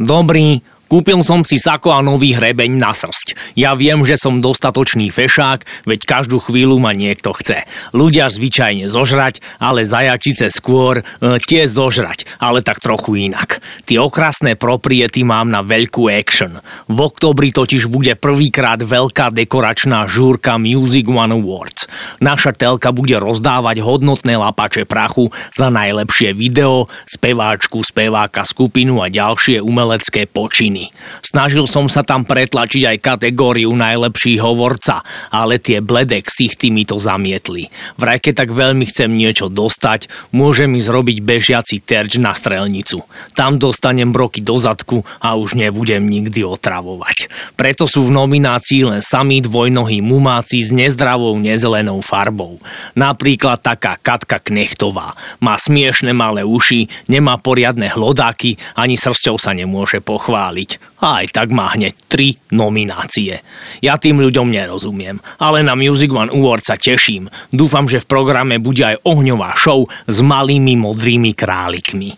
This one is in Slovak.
Dobrý, kúpil som si sako a nový hrebeň na srsť. Ja viem, že som dostatočný fešák, veď každú chvíľu ma niekto chce. Ľudia zvyčajne zožrať, ale zajačice skôr tiež zožrať, ale tak trochu inak. Tie okrasné propriety mám na veľkú action. V októbri totiž bude prvýkrát veľká dekoračná žúrka Music One Awards. Naša telka bude rozdávať hodnotné lapače prachu za najlepšie video, speváčku, speváka, skupinu a ďalšie umelecké počiny. Snažil som sa tam pretlačiť aj kategóriu najlepší hovorca, ale tie bledé ksichty mi to zamietli. Vraj keď tak veľmi chcem niečo dostať, môže mi zrobiť bežiaci terč na strelnicu. Tam dostanem broky do zadku a už nebudem nikdy otravovať. Preto sú v nominácii len samí dvojnohí mumáci s nezdravou nezelenou farbou. Napríklad taká Katka Knechtová. Má smiešne malé uši, nemá poriadne hlodáky, ani srsťou sa nemôže pochváliť. A aj tak má hneď 3 nominácie. Ja tým ľuďom nerozumiem, ale na Music One Award sa teším. Dúfam, že v programe bude aj ohňová show s malými modrými králikmi.